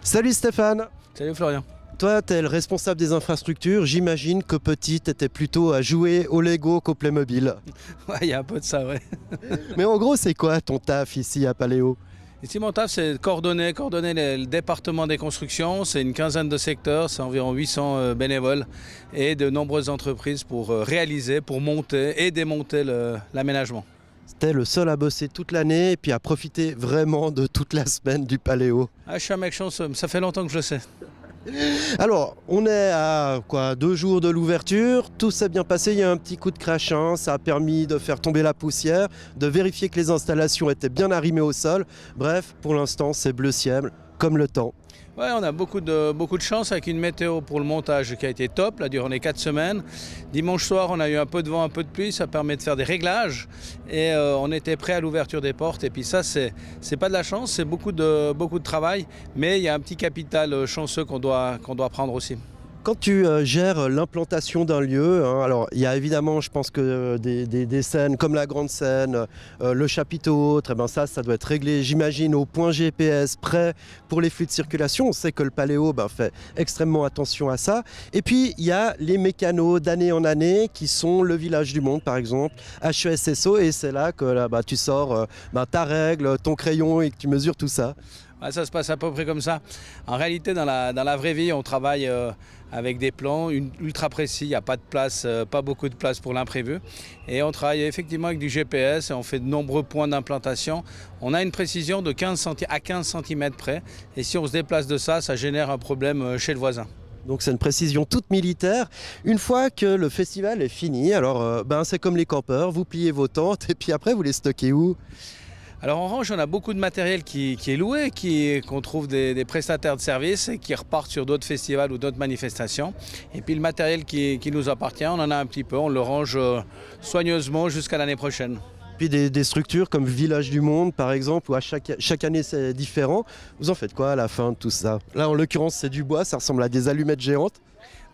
Salut Stéphane. Salut Florian. Toi, tu es le responsable des infrastructures. J'imagine que petit, tu étais plutôt à jouer au Lego qu'au Playmobil. Ouais, il y a un peu de ça, ouais. Mais en gros, c'est quoi ton taf ici à Paléo? Ici, mon taf, c'est de coordonner le département des constructions. C'est une quinzaine de secteurs, c'est environ 800 bénévoles et de nombreuses entreprises pour réaliser, pour monter et démonter l'aménagement. T'es le seul à bosser toute l'année et puis à profiter vraiment de toute la semaine du Paléo. Ah, je suis un mec chanceux, ça fait longtemps que je le sais. Alors, on est à 2 jours de l'ouverture, tout s'est bien passé, il y a un petit coup de crachin, ça a permis de faire tomber la poussière, de vérifier que les installations étaient bien arrimées au sol. Bref, pour l'instant, c'est bleu ciel, comme le temps. Ouais, on a beaucoup de chance avec une météo pour le montage qui a été top, là, durant les 4 semaines. Dimanche soir, on a eu un peu de vent, un peu de pluie, ça permet de faire des réglages et on était prêt à l'ouverture des portes. Et puis ça, c'est pas de la chance, c'est beaucoup de travail, mais il y a un petit capital chanceux qu'on doit prendre aussi. Quand tu gères l'implantation d'un lieu, alors il y a évidemment, je pense que des scènes comme la grande scène, le chapiteau autre, ça doit être réglé, j'imagine, au point GPS, prêt pour les flux de circulation. On sait que le Paléo fait extrêmement attention à ça. Et puis il y a les mécanos d'année en année qui sont le Village du Monde, par exemple, HESSO, et c'est là que tu sors ta règle, ton crayon et que tu mesures tout ça. Ouais, ça se passe à peu près comme ça. En réalité, dans la vraie vie, on travaille avec des plans ultra précis. Il n'y a pas de place, pas beaucoup de place pour l'imprévu. Et on travaille effectivement avec du GPS et on fait de nombreux points d'implantation. On a une précision de 15 cm près. Et si on se déplace de ça, ça génère un problème chez le voisin. Donc c'est une précision toute militaire. Une fois que le festival est fini, alors c'est comme les campeurs, vous pliez vos tentes et puis après vous les stockez où? Alors en revanche, on a beaucoup de matériel qui est loué, qu'on trouve des prestataires de services et qui repartent sur d'autres festivals ou d'autres manifestations. Et puis le matériel qui nous appartient, on en a un petit peu, on le range soigneusement jusqu'à l'année prochaine. Puis des structures comme Village du Monde par exemple, où à chaque année c'est différent. Vous en faites quoi à la fin de tout ça? Là en l'occurrence c'est du bois, ça ressemble à des allumettes géantes.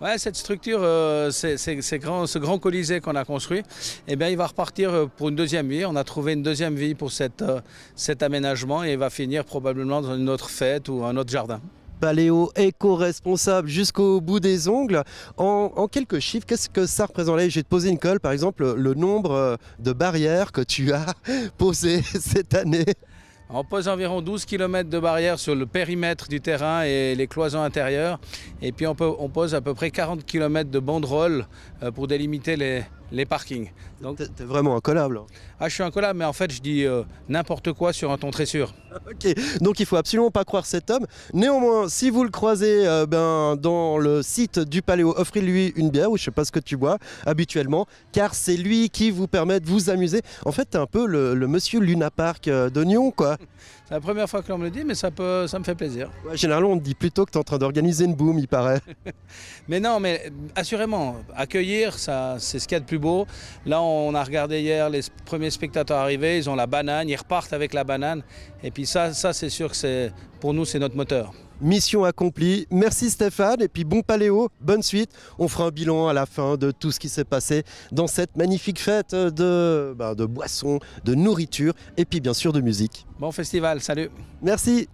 Ouais, cette structure, ce grand colisée qu'on a construit, il va repartir pour une deuxième vie. On a trouvé une deuxième vie pour cet aménagement et il va finir probablement dans une autre fête ou un autre jardin. Paléo éco-responsable jusqu'au bout des ongles. En quelques chiffres, qu'est-ce que ça représente? Là, je vais te poser une colle, par exemple, le nombre de barrières que tu as posées cette année. On pose environ 12 km de barrières sur le périmètre du terrain et les cloisons intérieures. Et puis on pose à peu près 40 km de banderoles pour délimiter les parkings. Donc t'es vraiment incollable. Ah, je suis incollable, mais en fait je dis n'importe quoi sur un ton très sûr. Ok, donc il faut absolument pas croire cet homme. Néanmoins, si vous le croisez dans le site du Paléo, offrez-lui une bière, ou je sais pas ce que tu bois habituellement, car c'est lui qui vous permet de vous amuser. En fait, t'es un peu le monsieur Luna Park de Nyon, quoi. C'est la première fois que l'on me le dit, mais ça me fait plaisir. Ouais, généralement, on te dit plutôt que tu es en train d'organiser une boum, il paraît. Mais non, mais assurément, accueillir, c'est ce qu'il y a de plus beau. Là, on a regardé hier les premiers spectateurs arriver, ils ont la banane, ils repartent avec la banane. Et puis ça c'est sûr que pour nous, c'est notre moteur. Mission accomplie. Merci Stéphane, et puis bon Paléo, bonne suite. On fera un bilan à la fin de tout ce qui s'est passé dans cette magnifique fête de boissons, de nourriture, et puis bien sûr de musique. Bon festival, salut. Merci.